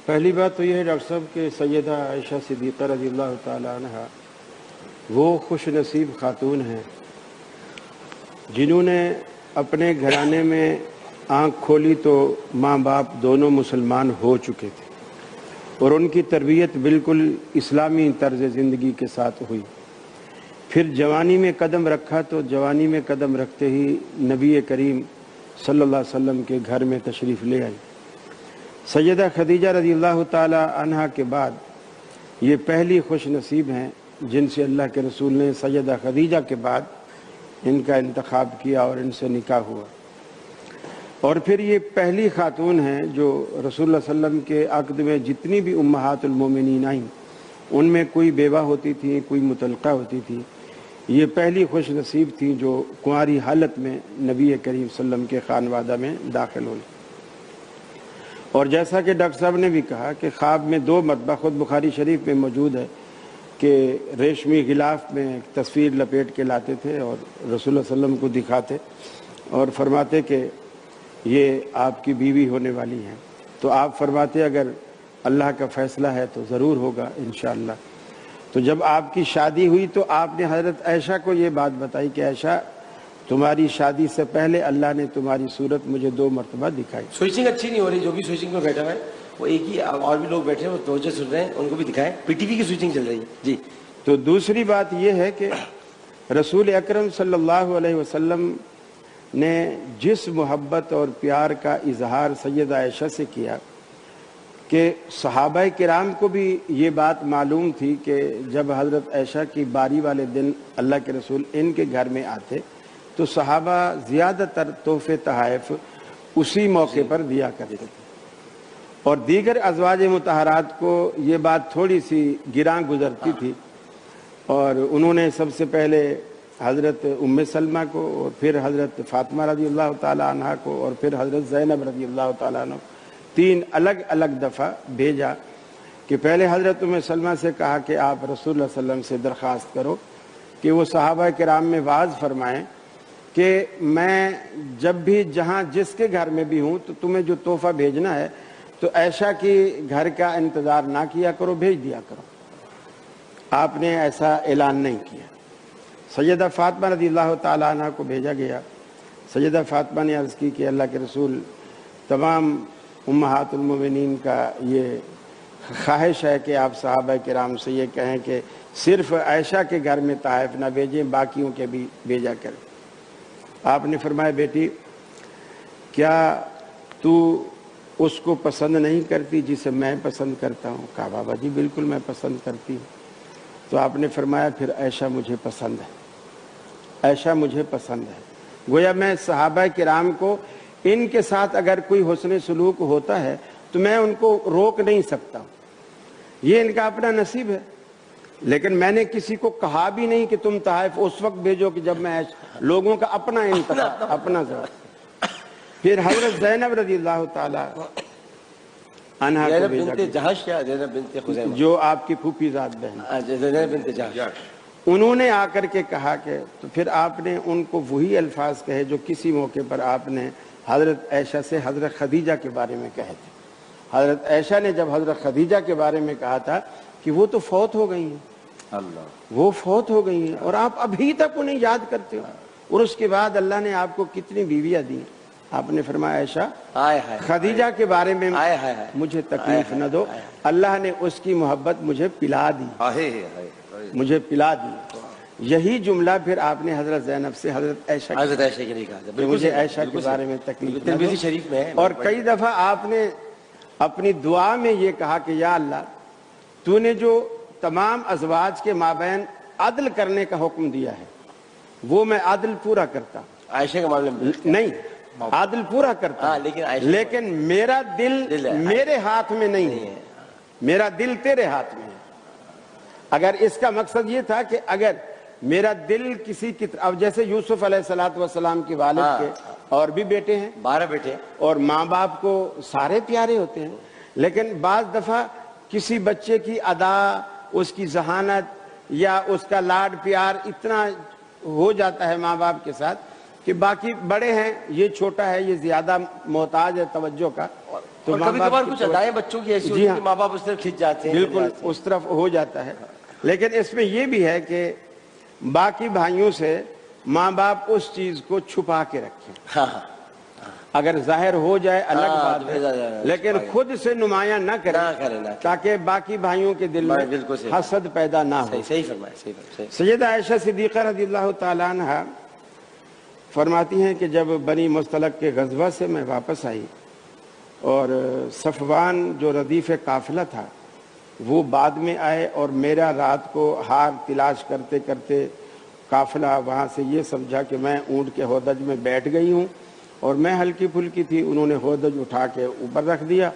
پہلی بات تو یہ ہے ڈاکٹر صاحب کہ سیدہ عائشہ صدیقہ رضی اللہ تعالی عنہ وہ خوش نصیب خاتون ہیں جنہوں نے اپنے گھرانے میں آنکھ کھولی تو ماں باپ دونوں مسلمان ہو چکے تھے اور ان کی تربیت بالکل اسلامی طرز زندگی کے ساتھ ہوئی۔ پھر جوانی میں قدم رکھا تو جوانی میں قدم رکھتے ہی نبی کریم صلی اللہ علیہ وسلم کے گھر میں تشریف لے آئی۔ سیدہ خدیجہ رضی اللہ تعالی عنہا کے بعد یہ پہلی خوش نصیب ہیں جن سے اللہ کے رسول نے سیدہ خدیجہ کے بعد ان کا انتخاب کیا اور ان سے نکاح ہوا، اور پھر یہ پہلی خاتون ہیں جو رسول اللہ صلی اللہ علیہ وسلم کے عقد میں جتنی بھی امہات المومنین آئیں ان میں کوئی بیوہ ہوتی تھی، کوئی مطلقہ ہوتی تھی، یہ پہلی خوش نصیب تھی جو کنواری حالت میں نبی کریم صلی اللہ علیہ وسلم کے خانوادہ میں داخل ہوئی۔ اور جیسا کہ ڈاکٹر صاحب نے بھی کہا کہ خواب میں دو مرتبہ، خود بخاری شریف میں موجود ہے کہ ریشمی غلاف میں ایک تصویر لپیٹ کے لاتے تھے اور رسول اللہ صلی اللہ علیہ وسلم کو دکھاتے اور فرماتے کہ یہ آپ کی بیوی ہونے والی ہیں، تو آپ فرماتے اگر اللہ کا فیصلہ ہے تو ضرور ہوگا انشاءاللہ۔ تو جب آپ کی شادی ہوئی تو آپ نے حضرت عائشہ کو یہ بات بتائی کہ عائشہ تمہاری شادی سے پہلے اللہ نے تمہاری صورت مجھے دو مرتبہ دکھائی۔ سوئچنگ اچھی نہیں ہو رہی، جو بھی سوئچنگ میں بیٹھا ہوا ہے وہ ایک ہی، اور بھی لوگ بیٹھے ہیں وہ توجہ سن رہے ہیں، ان کو بھی دکھائیں۔ پی ٹی وی کی سوئچنگ چل رہی ہے جی۔ تو دوسری بات یہ ہے کہ رسول اکرم صلی اللہ علیہ وسلم نے جس محبت اور پیار کا اظہار سیدہ عائشہ سے کیا کہ صحابہ کرام کو بھی یہ بات معلوم تھی کہ جب حضرت عائشہ کی باری والے دن اللہ کے رسول ان کے گھر میں آتے تو صحابہ زیادہ تر تحفے تحائف اسی موقع پر دیا کرتے تھے، اور دیگر ازواج مطہرات کو یہ بات تھوڑی سی گراں گزرتی تھی، اور انہوں نے سب سے پہلے حضرت ام سلمہ کو اور پھر حضرت فاطمہ رضی اللہ تعالی عنہ کو اور پھر حضرت زینب رضی اللہ تعالی عنہ، تین الگ الگ دفعہ بھیجا کہ پہلے حضرت ام سلمہ سے کہا کہ آپ رسول اللہ صلی اللہ علیہ وسلم سے درخواست کرو کہ وہ صحابہ کرام میں واعظ فرمائیں کہ میں جب بھی جہاں جس کے گھر میں بھی ہوں تو تمہیں جو تحفہ بھیجنا ہے تو عائشہ کی گھر کا انتظار نہ کیا کرو، بھیج دیا کرو۔ آپ نے ایسا اعلان نہیں کیا۔ سیدہ فاطمہ رضی اللہ تعالی عنہ کو بھیجا گیا۔ سیدہ فاطمہ نے عرض کی کہ اللہ کے رسول تمام امہات المومنین کا یہ خواہش ہے کہ آپ صحابہ کرام سے یہ کہیں کہ صرف عائشہ کے گھر میں تحائف نہ بھیجیں، باقیوں کے بھی بھیجا کریں۔ آپ نے فرمایا بیٹی کیا تو اس کو پسند نہیں کرتی جسے میں پسند کرتا ہوں؟ کہا بابا جی بالکل میں پسند کرتی ہوں۔ تو آپ نے فرمایا پھر عائشہ مجھے پسند ہے، عائشہ مجھے پسند ہے۔ گویا میں صحابہ کرام کو ان کے ساتھ اگر کوئی حسن سلوک ہوتا ہے تو میں ان کو روک نہیں سکتا، یہ ان کا اپنا نصیب ہے، لیکن میں نے کسی کو کہا بھی نہیں کہ تم تحائف اس وقت بھیجو کہ جب میں لوگوں کا اپنا انتخاب، اپنا ذوق۔ پھر حضرت زینب رضی اللہ تعالی عنہا کو بھیجا گیا جو آپ کی پھوپھی زاد بہن، انہوں نے آ کر کے کہا کہ تو پھر آپ نے ان کو وہی الفاظ کہے جو کسی موقع پر آپ نے حضرت عائشہ سے حضرت خدیجہ کے بارے میں کہے تھے۔ حضرت عائشہ نے جب حضرت خدیجہ کے بارے میں کہا تھا کہ وہ تو فوت ہو گئی ہیں، وہ فوت ہو گئی ہیں اور آپ ابھی تک انہیں یاد کرتے ہو، اور اس کے بعد اللہ نے آپ کو کتنی بیویاں دی۔ آپ نے فرمایا عائشہ خدیجہ کے بارے میں مجھے تکلیف نہ دو، اللہ نے اس کی محبت مجھے پلا دی، مجھے پلا دی۔ یہی جملہ پھر آپ نے حضرت زینب سے حضرت عائشہ کے لیے کہا، مجھے عائشہ کے بارے میں تکلیف نہ دو۔ اور کئی دفعہ آپ نے اپنی دعا میں یہ کہا کہ یا اللہ تو نے جو تمام ازواج کے مابین عدل کرنے کا حکم دیا ہے وہ میں عدل پورا کرتا، عائشہ کے معاملے میں نہیں، عدل پورا کرتا، لیکن میرا دل میرے ہاتھ میں نہیں ہے، میرا دل تیرے ہاتھ میں ہے۔ اگر اس کا مقصد یہ تھا کہ اگر میرا دل کسی کی، اب جیسے یوسف علیہ السلام کے والد کے اور بھی بیٹے ہیں، 12 بیٹے، اور ماں باپ کو سارے پیارے ہوتے ہیں، لیکن بعض دفعہ کسی بچے کی ادا، اس کی ذہانت یا اس کا لاڈ پیار اتنا ہو جاتا ہے ماں باپ کے ساتھ کہ باقی بڑے ہیں، یہ چھوٹا ہے، یہ زیادہ محتاج ہے توجہ کا، تو اور ماں کبھی باپ کبھار کی کچھ توجہ- ادائیں بچوں کی ایسی ہوتی ہیں کہ ماں باپ اس طرف کھنچ جاتے ہیں. بالکل اس طرف ہو جاتا ہے. لیکن اس میں یہ بھی ہے کہ باقی بھائیوں سے ماں باپ اس چیز کو چھپا کے رکھیں. ہاں ہاں اگر ظاہر ہو جائے الگ ہاں، بات تو ہے، پھر زیادہ لیکن چھپا کے خود سے نمایاں نہ کریں نہ کریں، نہ کریں. تاکہ باقی بھائیوں کے دل میں بالکل صحیح حسد پیدا نہ ہو. صحیح فرمایا، صحیح فرمایا. سیدہ عائشہ صدیقہ رضی اللہ تعالیٰ عنہ فرماتی ہیں کہ جب بنی مستلق کے غزوہ سے میں واپس آئی اور صفوان جو ردیف قافلہ تھا وہ بعد میں آئے، اور میرا رات کو ہار تلاش کرتے کرتے قافلہ وہاں سے یہ سمجھا کہ میں اونٹ کے ہودج میں بیٹھ گئی ہوں، اور میں ہلکی پھلکی تھی، انہوں نے ہودج اٹھا کے اوپر رکھ دیا،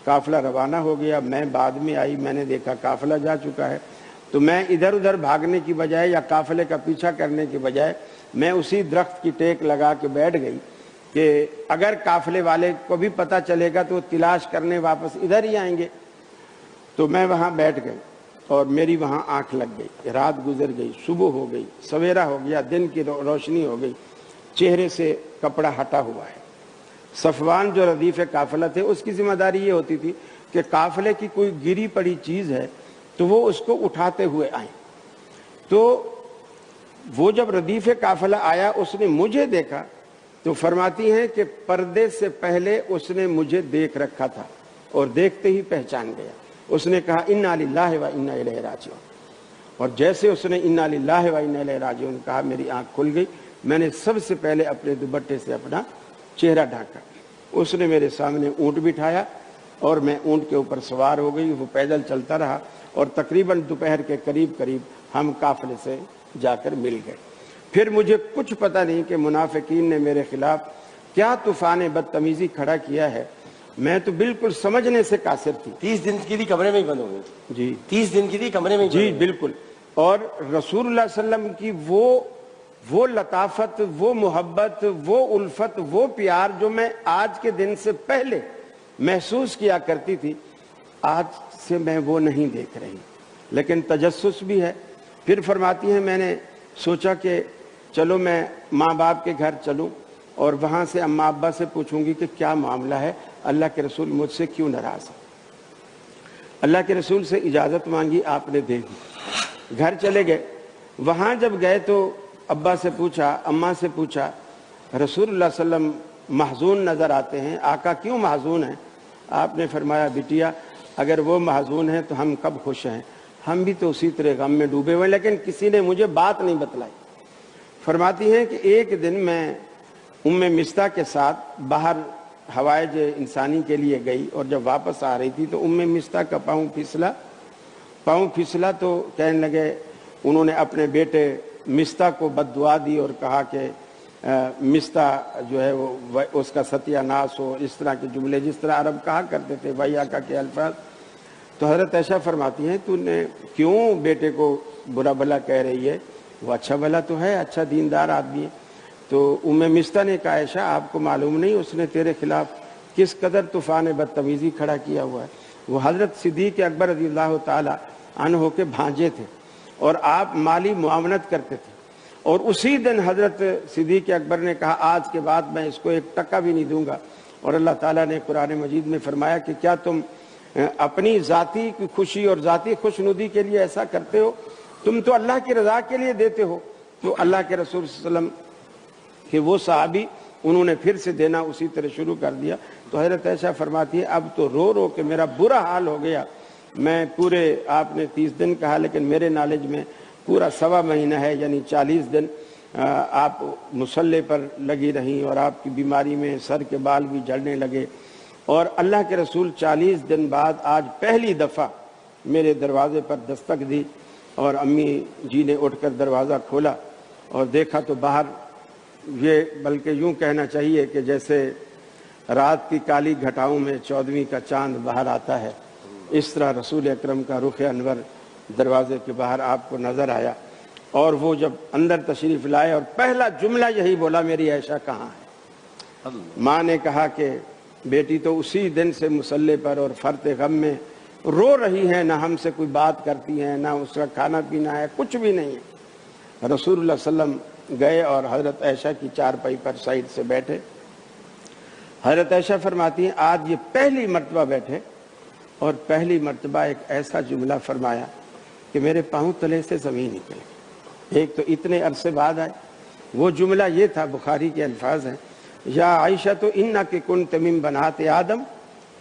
قافلہ روانہ ہو گیا. میں بعد میں آئی، میں نے دیکھا قافلہ جا چکا ہے، تو میں ادھر ادھر بھاگنے کی بجائے یا قافلے کا پیچھا کرنے کی بجائے میں اسی درخت کی ٹیک لگا کے بیٹھ گئی کہ اگر قافلے والے کو بھی پتہ چلے گا تو وہ تلاش کرنے واپس ادھر ہی آئیں گے. تو میں وہاں بیٹھ گئی اور میری وہاں آنکھ لگ گئی. رات گزر گئی، صبح ہو گئی، سویرا ہو گیا، دن کی روشنی ہو گئی، چہرے سے کپڑا ہٹا ہوا ہے. صفوان جو ردیف قافلہ تھے اس کی ذمہ داری یہ ہوتی تھی کہ قافلے کی کوئی گری پڑی چیز ہے تو وہ اس کو اٹھاتے ہوئے آئیں. تو وہ جب ردیف قافلہ آیا اس نے مجھے دیکھا تو فرماتی ہیں کہ پردے سے پہلے اس نے مجھے دیکھ رکھا تھا اور دیکھتے ہی پہچان گیا. اس نے کہا انا للہ و انا الیہ راجعون، اور جیسے اس نے انا للہ و انا الیہ راجعون کہا میری آنکھ کھل گئی. میں نے سب سے پہلے اپنے دوپٹے سے اپنا چہرہ ڈھانکا. اس نے میرے سامنے اونٹ بٹھایا اور میں اونٹ کے اوپر سوار ہو گئی. وہ پیدل چلتا رہا اور تقریباً دوپہر کے قریب ہم قافلے سے جا کر مل گئے. پھر مجھے کچھ پتہ نہیں کہ منافقین نے میرے خلاف کیا طوفان بدتمیزی کھڑا کیا ہے. میں تو بالکل سمجھنے سے قاصر تھی. 30 دن کی تھی، کمرے میں ہی بند ہو گئی. جی 30 دن کی تھی، کمرے میں ہی جی بالکل. اور رسول اللہ صلی اللہ علیہ وسلم کی وہ لطافت، وہ محبت، وہ الفت، وہ پیار جو میں آج کے دن سے پہلے محسوس کیا کرتی تھی، آج سے میں وہ نہیں دیکھ رہی. لیکن تجسس بھی ہے. پھر فرماتی ہیں میں نے سوچا کہ چلو میں ماں باپ کے گھر چلوں اور وہاں سے اماں ابا سے پوچھوں گی کہ کیا معاملہ ہے، اللہ کے رسول مجھ سے کیوں ناراض ہے. اللہ کے رسول سے اجازت مانگی، آپ نے دے دی. گھر چلے گئے. وہاں جب گئے تو ابا سے پوچھا، اماں سے پوچھا، رسول اللہ صلی اللہ علیہ وسلم محزون نظر آتے ہیں، آقا کیوں محزون ہیں؟ آپ نے فرمایا بٹیا اگر وہ محزون ہیں تو ہم کب خوش ہیں، ہم بھی تو اسی طرح غم میں ڈوبے ہوئے، لیکن کسی نے مجھے بات نہیں بتلائی. فرماتی ہیں کہ ایک دن میں مستہ کے ساتھ باہر ہوائج انسانی کے لیے گئی، اور جب واپس آ رہی تھی تو مستہ کا پاؤں پھسلا تو کہنے لگے، انہوں نے اپنے بیٹے مستہ کو بد دعا دی اور کہا کہ مستہ جو ہے وہ اس کا ستیہ ناس ہو، اس طرح کے جملے جس طرح عرب کہا کرتے تھے، وہی آقا کے الفاظ. تو حضرت عائشہ فرماتی ہیں تو نے کیوں بیٹے کو برا بھلا کہہ رہی ہے، وہ اچھا بھلا تو ہے، اچھا دیندار آدمی ہے. تو مستہ نے کہا عائشہ آپ کو معلوم نہیں اس نے تیرے خلاف کس قدر طوفان بدتمیزی کھڑا کیا ہوا ہے. وہ حضرت صدیق اکبر رضی اللہ تعالی عنہ کے بھانجے تھے اور آپ مالی معاونت کرتے تھے، اور اسی دن حضرت صدیق اکبر نے کہا آج کے بعد میں اس کو 1 ٹکا بھی نہیں دوں گا. اور اللہ تعالیٰ نے قرآن مجید میں فرمایا کہ کیا تم اپنی ذاتی خوشی اور ذاتی خوشنودی کے لیے ایسا کرتے ہو، تم تو اللہ کی رضا کے لیے دیتے ہو. تو اللہ کے رسول صلی اللہ علیہ وسلم کہ وہ صحابی انہوں نے پھر سے دینا اسی طرح شروع کر دیا. تو حضرت عائشہ فرماتی ہے اب تو رو رو کے میرا برا حال ہو گیا. میں پورے آپ نے 30 دن کہا لیکن میرے نالج میں پورا 1.25 مہینہ ہے، یعنی 40 دن آپ مصلے پر لگی رہیں اور آپ کی بیماری میں سر کے بال بھی جھڑنے لگے. اور اللہ کے رسول 40 دن بعد آج پہلی دفعہ میرے دروازے پر دستک دی اور امی جی نے اٹھ کر دروازہ کھولا اور دیکھا تو باہر یہ بلکہ یوں کہنا چاہیے کہ جیسے رات کی کالی گھٹاؤں میں 14ویں کا چاند باہر آتا ہے، اس طرح رسول اکرم کا رخ انور دروازے کے باہر آپ کو نظر آیا. اور وہ جب اندر تشریف لائے اور پہلا جملہ یہی بولا میری عائشہ کہاں ہے. ماں نے کہا کہ بیٹی تو اسی دن سے مصلے پر اور فرط غم میں رو رہی ہے، نہ ہم سے کوئی بات کرتی ہیں، نہ اس کا کھانا پینا ہے، کچھ بھی نہیں ہے. رسول اللہ صلی اللہ علیہ وسلم گئے اور حضرت عائشہ کی چارپائی پر سائڈ سے بیٹھے. حضرت عائشہ فرماتی ہیں آج یہ پہلی مرتبہ بیٹھے اور پہلی مرتبہ ایک ایسا جملہ فرمایا کہ میرے پاؤں تلے سے زمین نکل، ایک تو اتنے عرصے بعد آئے۔ وہ جملہ یہ تھا، بخاری کے الفاظ ہیں، یا عائشہ تو انک کنت من بنات آدم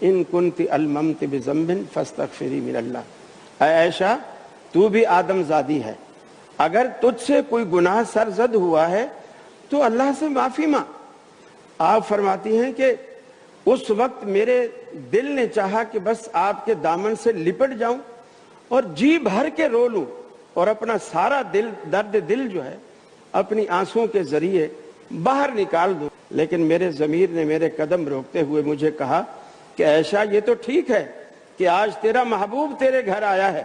ان کنت الممت بذنب فاستغفری من اللہ۔ اے عائشہ تو بھی آدم زادی ہے، اگر تجھ سے کوئی گناہ سرزد ہوا ہے تو اللہ سے معافی مانگ۔ آپ فرماتی ہیں کہ اس وقت میرے دل نے چاہا کہ بس آپ کے دامن سے لپٹ جاؤں اور جی بھر کے رو لوں اور اپنا سارا درد دل جو ہے اپنی آنسوؤں کے ذریعے باہر نکال دوں، لیکن میرے ضمیر نے میرے قدم روکتے ہوئے مجھے کہا کہ عائشہ یہ تو ٹھیک ہے کہ آج تیرا محبوب تیرے گھر آیا ہے،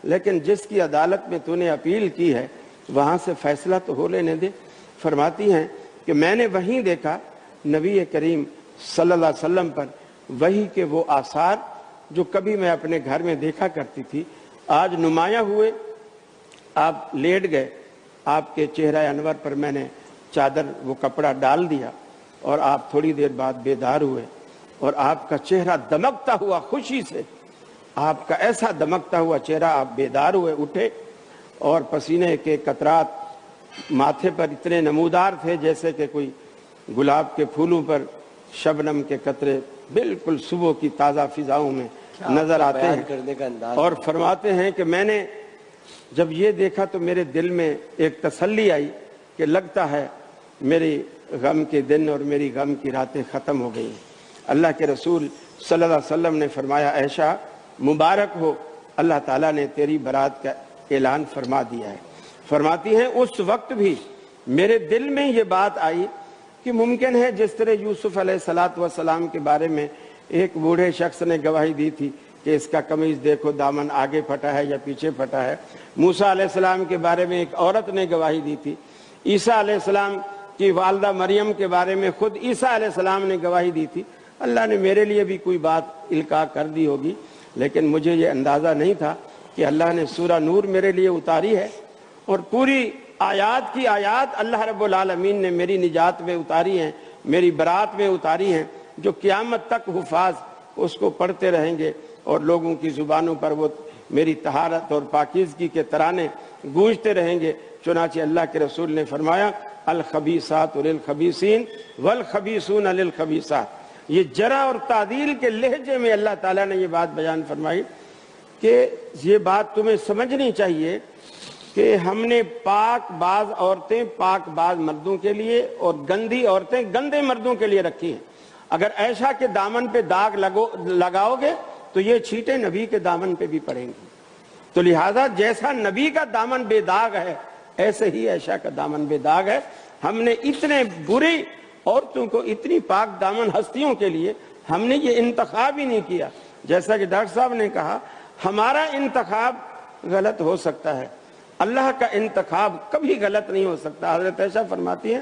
لیکن جس کی عدالت میں تو نے اپیل کی ہے وہاں سے فیصلہ تو ہو لینے دے۔ فرماتی ہیں کہ میں نے وہیں دیکھا نبی کریم صلی اللہ علیہ وسلم پر وہی کے وہ آثار جو کبھی میں اپنے گھر میں دیکھا کرتی تھی آج نمایاں ہوئے۔ آپ لیٹ گئے، آپ کے چہرہ انور پر میں نے چادر وہ کپڑا ڈال دیا اور آپ تھوڑی دیر بعد بیدار ہوئے اور آپ کا چہرہ دمکتا ہوا خوشی سے، آپ کا ایسا دمکتا ہوا چہرہ، آپ بیدار ہوئے، اٹھے اور پسینے کے قطرات ماتھے پر اتنے نمودار تھے جیسے کہ کوئی گلاب کے پھولوں پر شبنم کے قطرے بالکل صبح کی تازہ فضاؤں میں نظر آتے ہیں۔ اور فرماتے ہیں کہ میں نے جب یہ دیکھا تو میرے دل میں ایک تسلی آئی کہ لگتا ہے میری غم کے دن اور میری غم کی راتیں ختم ہو گئی۔ اللہ کے رسول صلی اللہ علیہ وسلم نے فرمایا عائشہ مبارک ہو، اللہ تعالیٰ نے تیری برات کا اعلان فرما دیا ہے۔ فرماتی ہیں اس وقت بھی میرے دل میں یہ بات آئی کہ ممکن ہے جس طرح یوسف علیہ السلام کے بارے میں ایک بوڑھے شخص نے گواہی دی تھی کہ اس کا قمیض دیکھو دامن آگے پھٹا ہے یا پیچھے پھٹا ہے، موسیٰ علیہ السلام کے بارے میں ایک عورت نے گواہی دی تھی، عیسیٰ علیہ السلام کی والدہ مریم کے بارے میں خود عیسیٰ علیہ السلام نے گواہی دی تھی۔ اللہ نے میرے لیے بھی کوئی بات القاء کر دی ہوگی، لیکن مجھے یہ اندازہ نہیں تھا کہ اللہ نے سورہ نور میرے لیے اتاری ہے اور پوری آیات کی آیات اللہ رب العالمین نے میری نجات میں اتاری ہیں، میری برات میں اتاری ہیں، جو قیامت تک حفاظ اس کو پڑھتے رہیں گے اور لوگوں کی زبانوں پر وہ میری طہارت اور پاکیزگی کے ترانے گونجتے رہیں گے۔ چنانچہ اللہ کے رسول نے فرمایا الخبیثات للخبیثین والخبیثون للخبیثات۔ یہ جرح اور تعدیل کے لہجے میں اللہ تعالیٰ نے یہ بات بیان فرمائی کہ یہ بات تمہیں سمجھنی چاہیے کہ ہم نے پاک باز عورتیں پاک باز مردوں کے لیے اور گندی عورتیں گندے مردوں کے لیے رکھی ہیں۔ اگر عائشہ کے دامن پہ داغ لگاؤ گے تو یہ چھینٹیں نبی کے دامن پہ بھی پڑیں گی، تو لہٰذا جیسا نبی کا دامن بے داغ ہے ایسے ہی عائشہ کا دامن بے داغ ہے۔ ہم نے اتنے بری عورتوں کو، اتنی پاک دامن ہستیوں کے لیے ہم نے یہ انتخاب ہی نہیں کیا۔ جیسا کہ ڈاکٹر صاحب نے کہا ہمارا انتخاب غلط ہو سکتا ہے، اللہ کا انتخاب کبھی غلط نہیں ہو سکتا۔ حضرت عائشہ فرماتی ہیں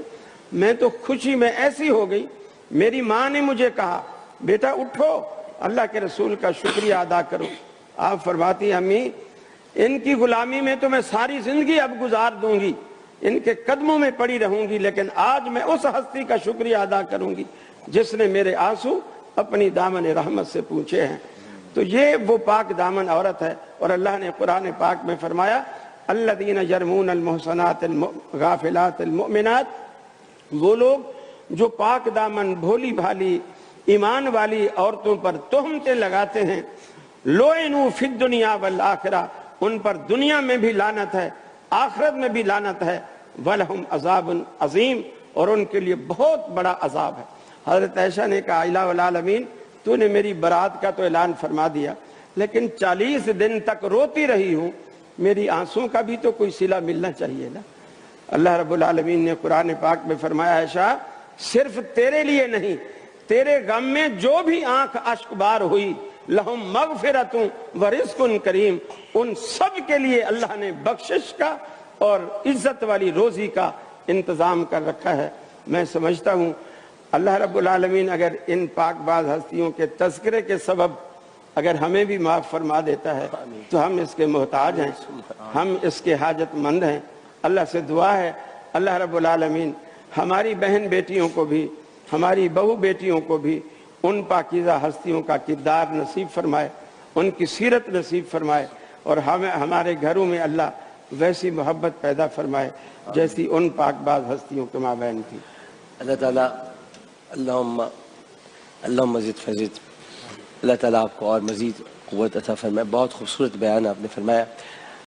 میں تو خوشی میں ایسی ہو گئی، میری ماں نے مجھے کہا بیٹا اٹھو اللہ کے رسول کا شکریہ ادا کرو۔ آپ فرماتی ہیں امی ان کی غلامی میں تو میں ساری زندگی اب گزار دوں گی، ان کے قدموں میں پڑی رہوں گی، لیکن آج میں اس ہستی کا شکریہ ادا کروں گی جس نے میرے آنسو اپنی دامن رحمت سے پوچھے ہیں۔ تو یہ وہ پاک دامن عورت ہے، اور اللہ نے قرآن پاک میں فرمایا الذین یرمون المحصنات الغافلات المؤمنات، وہ لوگ جو پاک دامن بھولی بھالی ایمان والی عورتوں پر تہمتیں لگاتے ہیں، لعنوا فی الدنیا والآخرہ، ان پر دنیا میں بھی لعنت ہے آخرت میں بھی لعنت ہے، ولہم عذاب عظیم، اور ان کے لیے بہت بڑا عذاب ہے۔ حضرت عائشہ نے کہا الہ العالمین تو نے میری برات کا تو اعلان فرما دیا، لیکن 40 دن تک روتی رہی ہوں، میری آنسوں کا بھی تو کوئی صلہ ملنا چاہیے نا۔ اللہ رب العالمین نے قرآن پاک میں فرمایا عائشہ صرف تیرے لیے نہیں، تیرے غم میں جو بھی آنکھ اشک بار ہوئی لہم مغفرۃ ورزق کریم، ان سب کے لیے اللہ نے بخشش کا اور عزت والی روزی کا انتظام کر رکھا ہے۔ میں سمجھتا ہوں اللہ رب العالمین اگر ان پاک باز ہستیوں کے تذکرے کے سبب اگر ہمیں بھی معاف فرما دیتا ہے تو ہم اس کے محتاج ہیں، ہم اس کے حاجت مند ہیں۔ اللہ سے دعا ہے اللہ رب العالمین ہماری بہن بیٹیوں کو بھی ہماری بہو بیٹیوں کو بھی ان پاکیزہ ہستیوں کا کردار نصیب فرمائے، ان کی سیرت نصیب فرمائے، اور ہمارے گھروں میں اللہ ویسی محبت پیدا فرمائے جیسی ان پاک باز ہستیوں کے مابین تھی۔ اللہ تعالیٰ اللہم مزید فیض، اللہ تعالیٰ آپ کو اور مزید قوت عطا فرمائے۔ بہت خوبصورت بیان آپ نے فرمایا۔